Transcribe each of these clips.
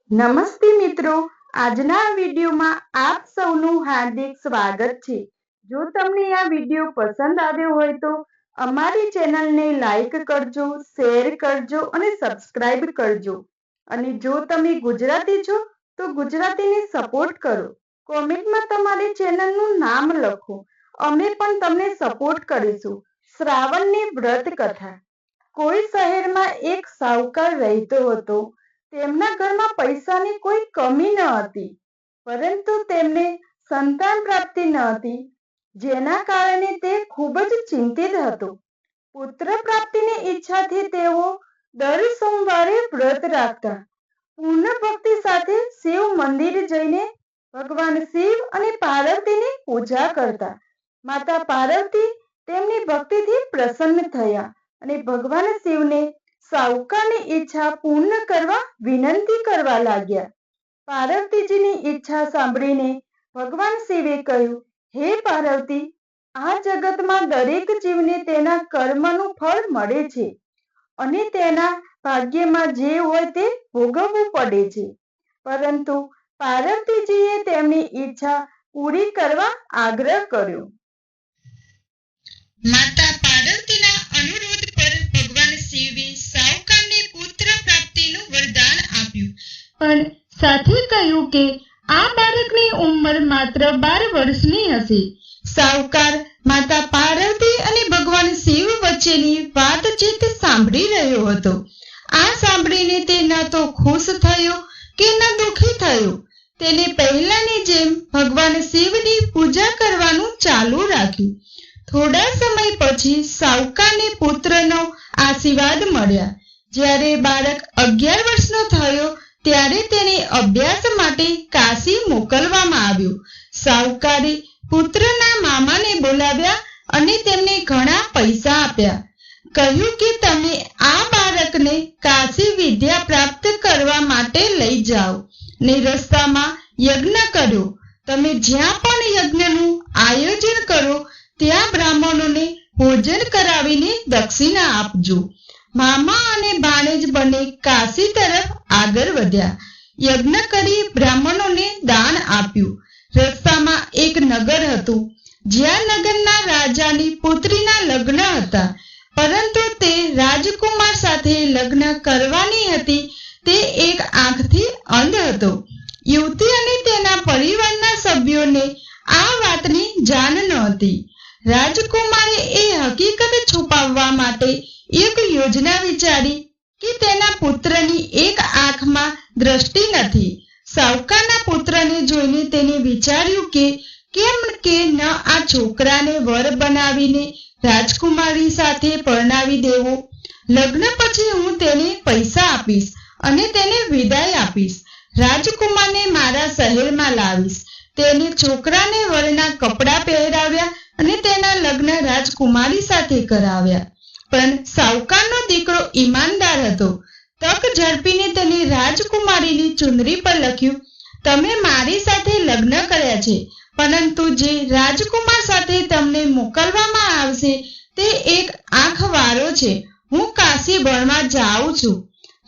નમસ્તે મિત્રો, આજના વિડીયોમાં આપ સૌનું હાર્દિક સ્વાગત છે। જો તમને આ વિડીયો પસંદ આવ્યો હોય તો અમારી ચેનલને લાઈક કરજો, શેર કરજો અને સબસ્ક્રાઇબ કરજો। અને જો તમે ગુજરાતી છો તો ગુજરાતીને સપોર્ટ કરો। કોમેન્ટમાં તમારી ચેનલનું નામ લખો, અમે પણ તમને સપોર્ટ કરીશું। શ્રાવણની વ્રત કથા। કોઈ શહેરમાં એક સાહુકાર રહેતો હતો। તેમના ઘરમાં પૈસાની કોઈ કમી ન હતી, પરંતુ તેમને સંતાન પ્રાપ્તિ ન હતી, જેના કારણે તે ખૂબ જ ચિંતિત હતો। પુત્ર પ્રાપ્તિની ઈચ્છાથી તેઓ દર સોમવારે વ્રત રાખતા, પૂર્ણ ભક્તિ સાથે શિવ મંદિર જઈને ભગવાન શિવ અને પાર્વતીની પૂજા કરતા। માતા પાર્વતી તેમની ભક્તિથી પ્રસન્ન થયા અને ભગવાન શિવને સાહુકારની ઈચ્છા પૂર્ણ કરવા વિનંતી કરવા લાગ્યા। પાર્વતીજીની ઈચ્છા સાંભળીને ભગવાન શિવે કહ્યું, હે પાર્વતી, આ જગતમાં દરેક જીવને તેના કર્મનું ફળ મળે છે અને તેના ભાગ્યમાં જે હોય તે ભોગવવું પડે છે, પરંતુ પાર્વતીજીએ તેમની ઈચ્છા પૂરી કરવા આગ્રહ કર્યો। માતા પાર્વતીના અનુરોધ પર ભગવાન શિવે સાહુકારને પુત્ર પ્રાપ્તિનું વરદાન આપ્યું, પણ સાથે કહ્યું કે આ બાળકની ઉંમર માત્ર 12 વર્ષની હશે। સાહુકાર માતા પાર્વતી અને ભગવાન શિવ વચ્ચેની વાતચીત સાંભળી રહ્યો હતો। આ સાંભળીને તે ન તો ખુશ થયો કે ન દુઃખી થયો। તેને પહેલાની જેમ ભગવાન શિવની પૂજા કરવાનું ચાલુ રાખ્યું। થોડા સમય પછી સાહુકારને પુત્રનો આશીર્વાદ મળ્યા। જ્યારે બાળક 11 વર્ષનો થયો ત્યારે તેને અભ્યાસ માટે કાશી મોકલવામાં આવ્યો। સાહુકારે પુત્રના મામાને બોલાવ્યા અને તેમને ઘણા પૈસા આપ્યા। કહ્યું કે તમે આ બાળકને કાશી વિદ્યા પ્રાપ્ત કરવા માટે લઈ જાઓ ને રસ્તામાં યજ્ઞ કર્યો। તમે જ્યાં પણ યજ્ઞનું આયોજન કરો ત્યાં બ્રાહ્મણોને ભોજન કરાવીને દક્ષિણા આપજો। મામા અને ભાણેજ બંને કાશી તરફ આગળ વધ્યા। યજ્ઞ કરી બ્રાહ્મણોને દાન આપ્યું। રસ્તામાં એક નગર હતું, જ્યાં નગરના રાજાની પુત્રીના લગ્ન હતા, પરંતુ તે રાજકુમાર સાથે લગ્ન કરવાની હતી તે એક આંખથી અંધ હતો। યુવતી અને તેના પરિવારના સભ્યોને આ વાતની જાણ નહોતી। રાજકુમારે એ હકીકત છુપાવવા માટે એક યોજના વિચારી કે તેના પુત્રની એક આંખમાં દ્રષ્ટિ નથી। સાહુકારના પુત્રને જોઈને તેને વિચાર્યું કે કેમ કે ન આ છોકરાને વર બનાવીને રાજકુમારી સાથે પરણાવી દેવો। લગ્ન પછી હું તેને પૈસા આપીશ અને તેને વિદાય આપીશ। રાજકુમારને મારા શહેરમાં લાવીશ। તેને છોકરાને વરના કપડાં પહેરાવ્યા અને તેના લગ્ન રાજકુમારી સાથે કરાવ્યા। પણ સાહુકારનો દીકરો ઈમાનદાર હતો। તક ઝડપીને તેને રાજકુમારીની ચુંદડી પર લખ્યું, તમે મારી સાથે લગ્ન કર્યા છે, પરંતુ જે રાજકુમાર સાથે તમને મોકલવામાં આવશે તે એક આંખવાળો છે। હું કાશી ભણવા જાઉં છું।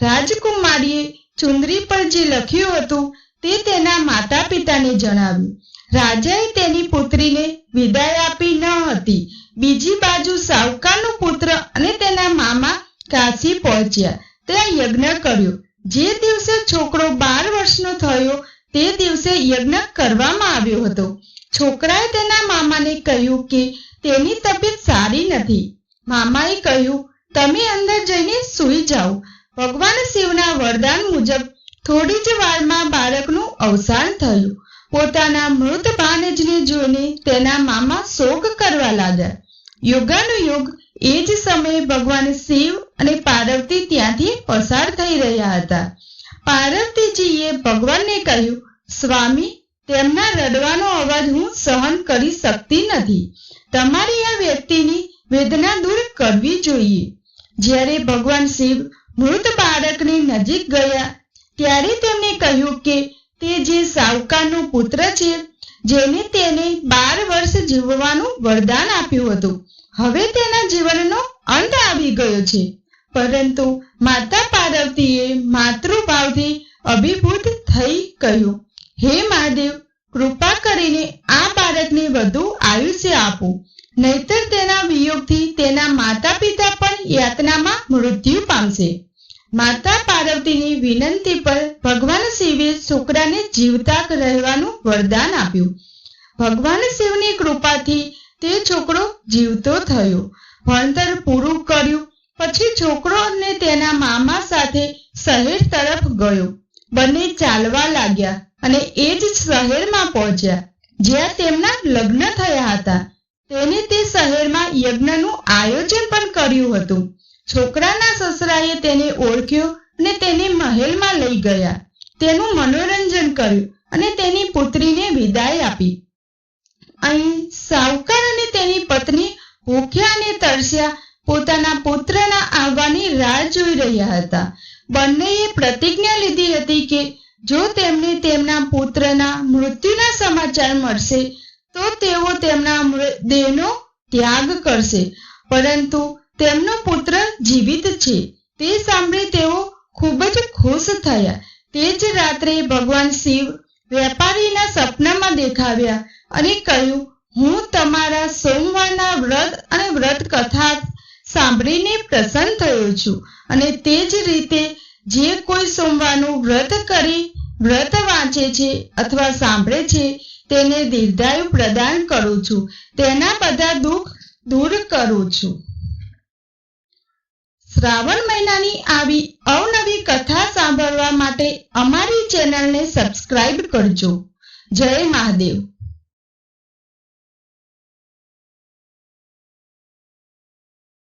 રાજકુમારીએ ચુંદડી પર જે લખ્યું હતું તે તેના માતા પિતાને જણાવ્યું। રાજાએ તેની પુત્રીને વિદાય આપી ન હતી। બીજી બાજુ સાહુકારનો પુત્ર અને તેના મામા કાશી પહોંચ્યા। ત્યાં યજ્ઞ કર્યો। જે દિવસે છોકરો 12 વર્ષનો થયો તે દિવસે યજ્ઞ કરવામાં આવ્યો હતો। છોકરાએ તેના મામાને કહ્યું કે તેની તબિયત સારી નથી। મામાએ કહ્યું, તમે અંદર જઈને સૂઈ જાઓ। ભગવાન શિવના વરદાન મુજબ થોડી જ વારમાં બાળકનું અવસાન થયું। પોતાના મૃત ભાણેજને જોઈને તેના મામા શોક કરવા લાગ્યા। યોગાનુયોગ એ જ સમયે ભગવાન શિવ અને પાર્વતી ત્યાંથી પસાર થઈ રહ્યા હતા। પાર્વતીજીએ ભગવાનને કહ્યું, સ્વામી, તેમના રડવાનો અવાજ હું સહન કરી શકતી નથી। તમારી આ વ્યક્તિની વેદના દૂર કરવી જોઈએ। જ્યારે ભગવાન શિવ મૃત બાળકની નજીક ગયા ત્યારે તેમણે કહ્યું કે તે જે સાહુકારનો પુત્ર છે, જેને તેને 12 વર્ષ જીવવાનું વરદાન આપ્યું હતું, હવે તેના જીવનનો અંત આવી ગયો છે। પરંતુ માતા પાર્વતીએ માતૃભાવથી અભિભૂત થઈ કહ્યું, હે મહાદેવ, કૃપા કરીને આ બાળકને વધુ આયુષ્ય આપો, નહીતર તેના વિયોગથી તેના માતા પિતા પણ યાતનામાં મૃત્યુ પામશે. માતા પાર્વતીની વિનંતી પર ભગવાન શિવે છોકરાને જીવતા રહેવાનું વરદાન આપ્યું. ભગવાન શિવની કૃપાથી તે છોકરો જીવતો થયો. ભણતર પૂરું કર્યું પછી છોકરો અને તેના મામા સાથે શહેર તરફ ગયો. બંને ચાલવા લાગ્યા અને એ જ શહેરમાં પહોંચ્યા જ્યાં તેમના લગ્ન થયા હતા. તેને તે શહેરમાં યજ્ઞનું આયોજન પણ કર્યું હતું. છોકરાના સસરાએ તેને ઓળખ્યો અને તેને મહેલમાં લઈ ગયા. તેનું મનોરંજન કર્યું અને તેની પુત્રીને વિદાય આપી. અહીં સાવકાર અને તેની પત્ની ભૂખ્યા અને તરસ્યા પોતાના પુત્રના આવવાની રાહ જોઈ રહ્યા હતા. બંનેએ પ્રતિજ્ઞા લીધી હતી કે જો તેમને તેમના પુત્રના મૃત્યુના સમાચાર મળશે તો તેઓ તેમના દેહનો ત્યાગ કરશે. પરંતુ તેમનો પુત્ર જીવિત છે તે સાંભળી તેઓ ખૂબ જ ખુશ થયા. તે જ રાત્રે ભગવાન શિવ વેપારીના સપનામાં દેખાવ્યા અને કહ્યું, હું તમારા સોમવારના વ્રત અને વ્રત કથા સાંભળીને પ્રસન્ન થયો છું અને તે જ રીતે જે કોઈ સોમવારનું વ્રત કરી વ્રત વાંચે છે અથવા સાંભળે છે તેને દીર્ઘાયુ પ્રદાન કરું છું. તેના બધા દુઃખ દૂર કરું છું. શ્રાવણ મહિનાની આવી અવનવી કથા સાંભળવા માટે અમારી ચેનલને સબસ્ક્રાઇબ કરજો. જય મહાદેવ.